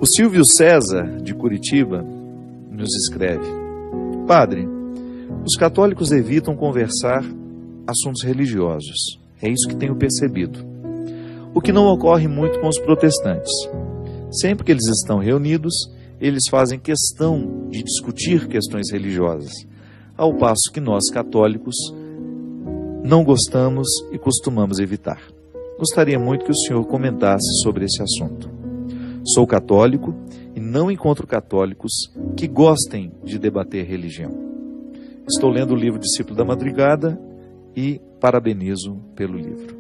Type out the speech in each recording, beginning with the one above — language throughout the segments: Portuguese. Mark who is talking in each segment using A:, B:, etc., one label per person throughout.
A: O Silvio César, de Curitiba, nos escreve: Padre, os católicos evitam conversar assuntos religiosos. É isso que tenho percebido. O que não ocorre muito com os protestantes. Sempre que eles estão reunidos, eles fazem questão de discutir questões religiosas, ao passo que nós, católicos, não gostamos e costumamos evitar. Gostaria muito que o senhor comentasse sobre esse assunto. Sou católico e não encontro católicos que gostem de debater religião. Estou lendo o livro Discípulo da Madrugada e parabenizo pelo livro.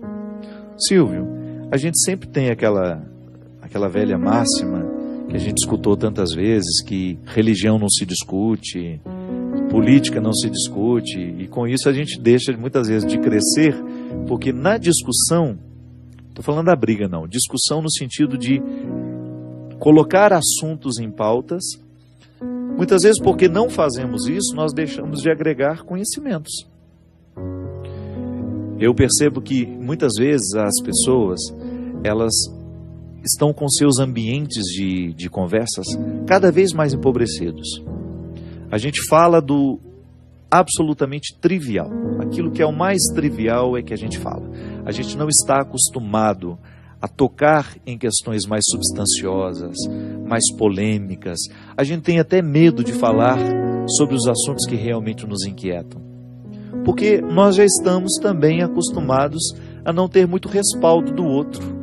A: Silvio, a gente sempre tem aquela velha máxima que a gente escutou tantas vezes, que religião não se discute, política não se discute, e com isso a gente deixa muitas vezes de crescer, porque na discussão, estou falando da briga não, discussão no sentido de colocar assuntos em pautas, muitas vezes porque não fazemos isso, nós deixamos de agregar conhecimentos. Eu percebo que muitas vezes as pessoas, elas estão com seus ambientes de conversas cada vez mais empobrecidos. A gente fala do absolutamente trivial. Aquilo que é o mais trivial é que a gente fala. A gente não está acostumado a tocar em questões mais substanciosas, mais polêmicas. A gente tem até medo de falar sobre os assuntos que realmente nos inquietam. Porque nós já estamos também acostumados a não ter muito respaldo do outro.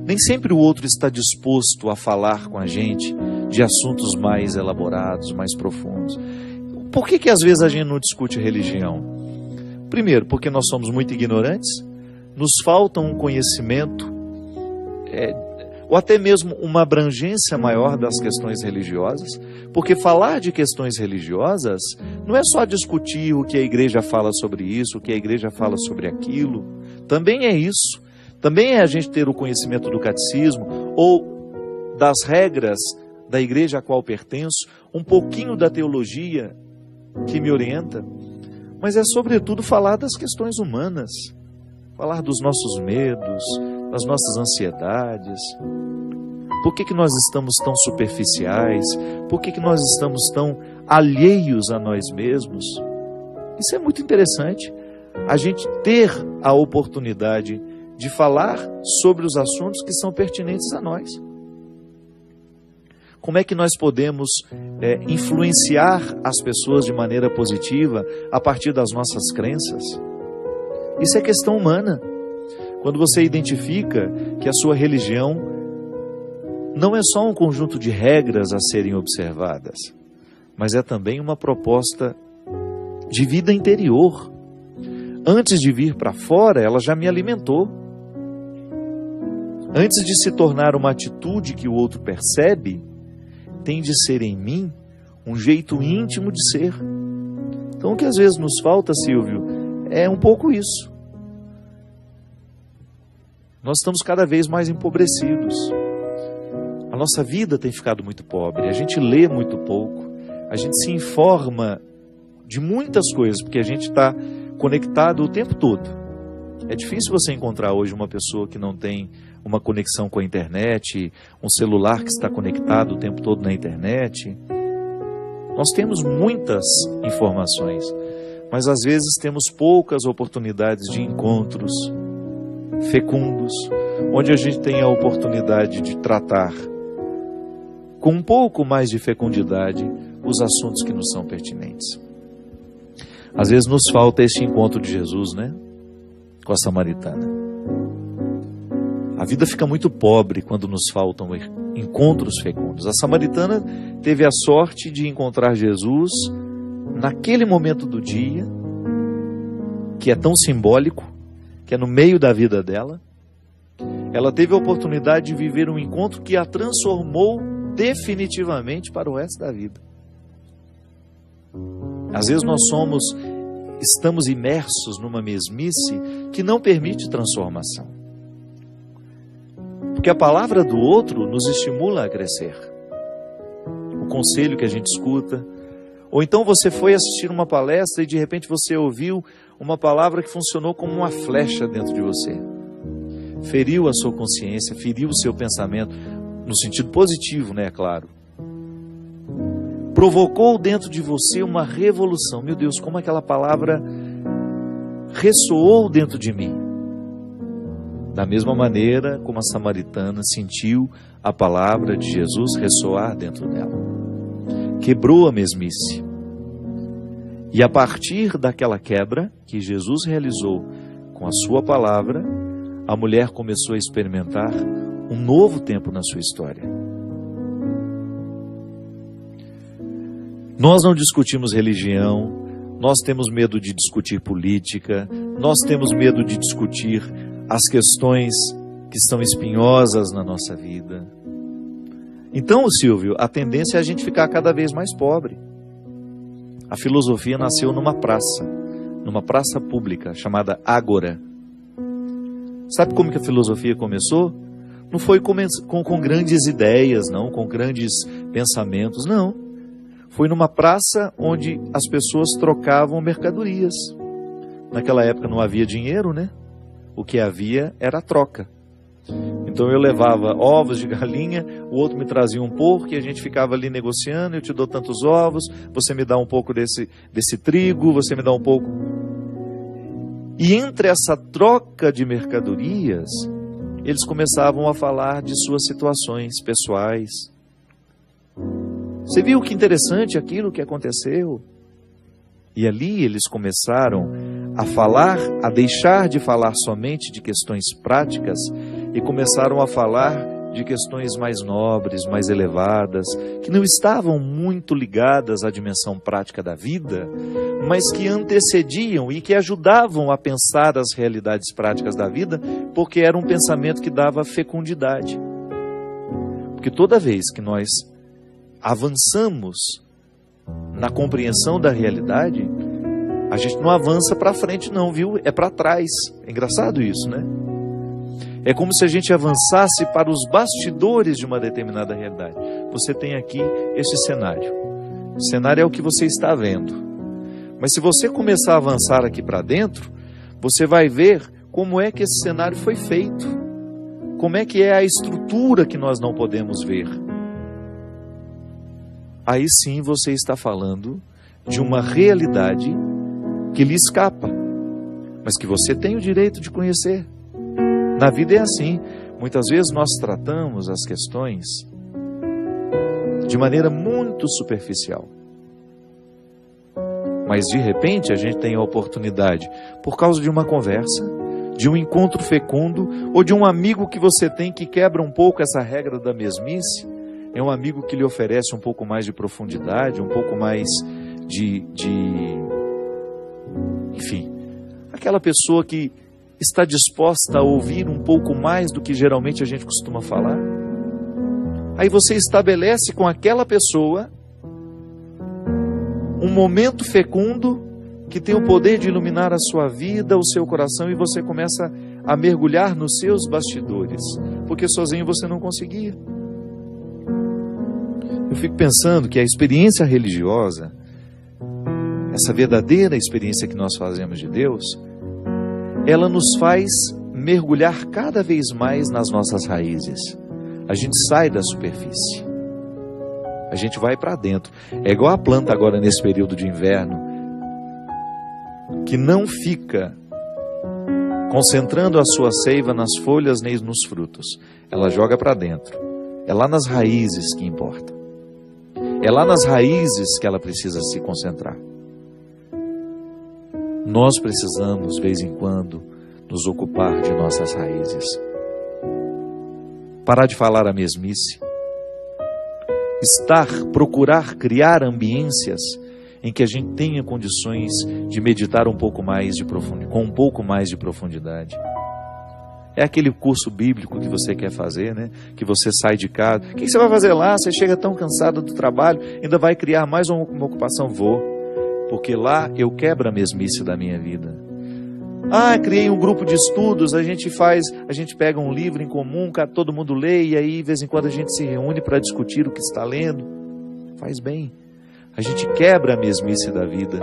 A: Nem sempre o outro está disposto a falar com a gente de assuntos mais elaborados, mais profundos. Por que às vezes a gente não discute religião? Primeiro, porque nós somos muito ignorantes, nos falta um conhecimento, ou até mesmo uma abrangência maior das questões religiosas, porque falar de questões religiosas não é só discutir o que a igreja fala sobre isso, o que a igreja fala sobre aquilo, também é isso. Também é a gente ter o conhecimento do catecismo ou das regras da igreja a qual pertenço, um pouquinho da teologia que me orienta, mas é sobretudo falar das questões humanas, falar dos nossos medos, das nossas ansiedades. Por que nós estamos tão superficiais? Por que nós estamos tão alheios a nós mesmos? Isso é muito interessante, a gente ter a oportunidade de falar sobre os assuntos que são pertinentes a nós. Como é que nós podemos influenciar as pessoas de maneira positiva a partir das nossas crenças? Isso é questão humana. Quando você identifica que a sua religião não é só um conjunto de regras a serem observadas, mas é também uma proposta de vida interior. Antes de vir para fora, ela já me alimentou. Antes de se tornar uma atitude que o outro percebe, tem de ser em mim um jeito íntimo de ser. Então o que às vezes nos falta, Silvio, é um pouco isso. Nós estamos cada vez mais empobrecidos. A nossa vida tem ficado muito pobre, a gente lê muito pouco, a gente se informa de muitas coisas, porque a gente está conectado o tempo todo. É difícil você encontrar hoje uma pessoa que não tem uma conexão com a internet, um celular que está conectado o tempo todo na internet. Nós temos muitas informações, mas às vezes temos poucas oportunidades de encontros fecundos, onde a gente tem a oportunidade de tratar com um pouco mais de fecundidade os assuntos que nos são pertinentes. Às vezes nos falta esse encontro de Jesus, né? Com a samaritana. A vida fica muito pobre quando nos faltam encontros fecundos. A samaritana teve a sorte de encontrar Jesus naquele momento do dia, que é tão simbólico, que é no meio da vida dela. Ela teve a oportunidade de viver um encontro que a transformou definitivamente para o resto da vida. Às vezes nós estamos imersos numa mesmice que não permite transformação. Porque a palavra do outro nos estimula a crescer. O conselho que a gente escuta. Ou então você foi assistir uma palestra e de repente você ouviu uma palavra que funcionou como uma flecha dentro de você. Feriu a sua consciência, feriu o seu pensamento. no sentido positivo, né, é claro. Provocou dentro de você uma revolução. Meu Deus, como aquela palavra ressoou dentro de mim. Da mesma maneira como a samaritana sentiu a palavra de Jesus ressoar dentro dela. Quebrou a mesmice. E a partir daquela quebra que Jesus realizou com a sua palavra, a mulher começou a experimentar um novo tempo na sua história. Nós não discutimos religião, nós temos medo de discutir política, nós temos medo de discutir as questões que são espinhosas na nossa vida. Então, Silvio, a tendência é a gente ficar cada vez mais pobre. A filosofia nasceu numa praça pública, chamada Ágora. Sabe como que a filosofia começou? Não foi com grandes ideias, não, com grandes pensamentos, não. Foi numa praça onde as pessoas trocavam mercadorias. Naquela época não havia dinheiro, né? O que havia era a troca. Então eu levava ovos de galinha, o outro me trazia um porco e a gente ficava ali negociando, eu te dou tantos ovos, você me dá um pouco desse trigo, você me dá um pouco. E entre essa troca de mercadorias, eles começavam a falar de suas situações pessoais. Você viu que interessante aquilo que aconteceu? E ali eles começaram a falar, a deixar de falar somente de questões práticas e começaram a falar de questões mais nobres, mais elevadas, que não estavam muito ligadas à dimensão prática da vida, mas que antecediam e que ajudavam a pensar as realidades práticas da vida, porque era um pensamento que dava fecundidade. Porque toda vez que nós avançamos na compreensão da realidade, a gente não avança para frente não, viu? É para trás. É engraçado isso, né? É como se a gente avançasse para os bastidores de uma determinada realidade. Você tem aqui esse cenário. O cenário é o que você está vendo. Mas se você começar a avançar aqui para dentro, você vai ver como é que esse cenário foi feito. Como é que é a estrutura que nós não podemos ver. Aí sim você está falando de uma realidade que lhe escapa, mas que você tem o direito de conhecer. Na vida é assim. Muitas vezes nós tratamos as questões de maneira muito superficial. Mas de repente a gente tem a oportunidade, por causa de uma conversa, de um encontro fecundo, ou de um amigo que você tem que quebra um pouco essa regra da mesmice. É um amigo que lhe oferece um pouco mais de profundidade, um pouco mais enfim, aquela pessoa que está disposta a ouvir um pouco mais do que geralmente a gente costuma falar. Aí você estabelece com aquela pessoa um momento fecundo que tem o poder de iluminar a sua vida, o seu coração, e você começa a mergulhar nos seus bastidores, porque sozinho você não conseguia. Eu fico pensando que a experiência religiosa, essa verdadeira experiência que nós fazemos de Deus, ela nos faz mergulhar cada vez mais nas nossas raízes. A gente sai da superfície. A gente vai para dentro. É igual a planta agora nesse período de inverno, que não fica concentrando a sua seiva nas folhas nem nos frutos. Ela joga para dentro. É lá nas raízes que importa. É lá nas raízes que ela precisa se concentrar. Nós precisamos, de vez em quando, nos ocupar de nossas raízes. Parar de falar a mesmice. Procurar criar ambiências em que a gente tenha condições de meditar um pouco mais com um pouco mais de profundidade. É aquele curso bíblico que você quer fazer, né? Que você sai de casa. O que você vai fazer lá? Você chega tão cansado do trabalho, ainda vai criar mais uma ocupação? Vou. Porque lá eu quebro a mesmice da minha vida. Criei um grupo de estudos, a gente pega um livro em comum, todo mundo lê, e aí de vez em quando a gente se reúne para discutir o que está lendo. Faz bem. A gente quebra a mesmice da vida.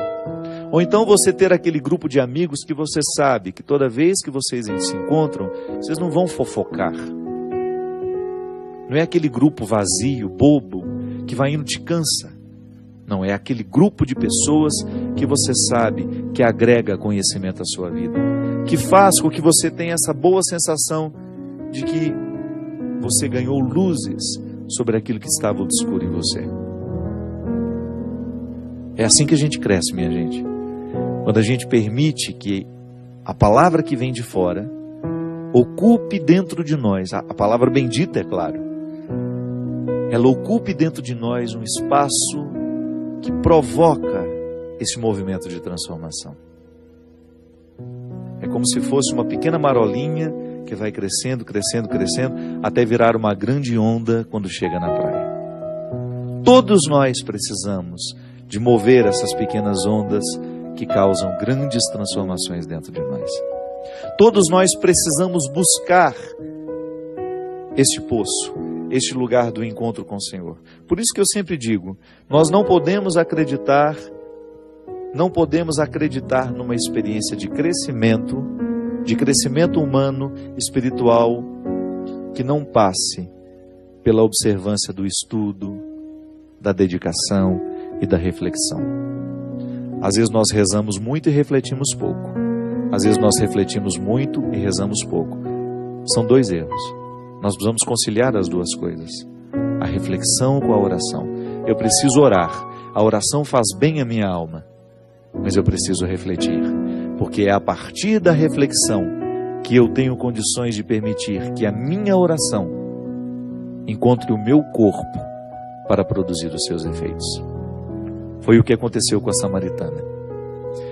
A: Ou então você ter aquele grupo de amigos que você sabe que toda vez que vocês se encontram, vocês não vão fofocar. Não é aquele grupo vazio, bobo, que vai indo te cansa. Não, é aquele grupo de pessoas que você sabe que agrega conhecimento à sua vida, que faz com que você tenha essa boa sensação de que você ganhou luzes sobre aquilo que estava obscuro em você. É assim que a gente cresce, minha gente. Quando a gente permite que a palavra que vem de fora ocupe dentro de nós, a palavra bendita, é claro, ela ocupe dentro de nós um espaço que provoca esse movimento de transformação. É como se fosse uma pequena marolinha que vai crescendo, crescendo, crescendo, até virar uma grande onda quando chega na praia. Todos nós precisamos de mover essas pequenas ondas que causam grandes transformações dentro de nós. Todos nós precisamos buscar este poço, este lugar do encontro com o Senhor. Por isso que eu sempre digo, nós não podemos acreditar numa experiência de crescimento humano, espiritual, que não passe pela observância do estudo, da dedicação e da reflexão. Às vezes nós rezamos muito e refletimos pouco. Às vezes nós refletimos muito e rezamos pouco. São dois erros. Nós precisamos conciliar as duas coisas. A reflexão com a oração. Eu preciso orar. A oração faz bem à minha alma. Mas eu preciso refletir. Porque é a partir da reflexão que eu tenho condições de permitir que a minha oração encontre o meu corpo para produzir os seus efeitos. Foi o que aconteceu com a samaritana.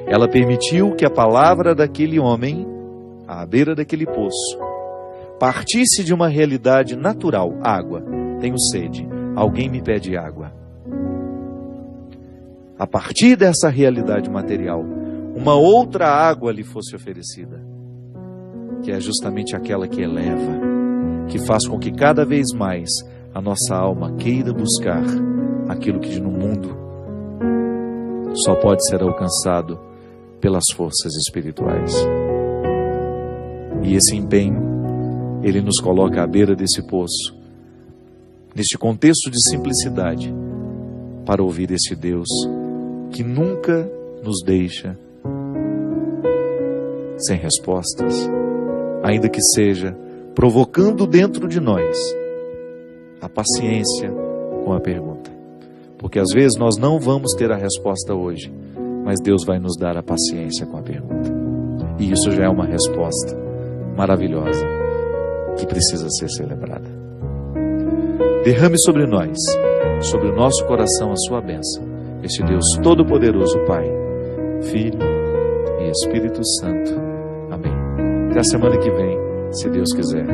A: Ela permitiu que a palavra daquele homem, à beira daquele poço, partisse de uma realidade natural. Água, tenho sede, alguém me pede água. A partir dessa realidade material, uma outra água lhe fosse oferecida, que é justamente aquela que eleva, que faz com que cada vez mais a nossa alma queira buscar aquilo que no mundo só pode ser alcançado pelas forças espirituais. E esse empenho, ele nos coloca à beira desse poço, neste contexto de simplicidade, para ouvir esse Deus que nunca nos deixa sem respostas, ainda que seja provocando dentro de nós a paciência com a pergunta. Porque às vezes nós não vamos ter a resposta hoje, mas Deus vai nos dar a paciência com a pergunta. E isso já é uma resposta maravilhosa, que precisa ser celebrada. Derrame sobre nós, sobre o nosso coração, a sua bênção. Este Deus Todo-Poderoso, Pai, Filho e Espírito Santo. Amém. Até a semana que vem, se Deus quiser.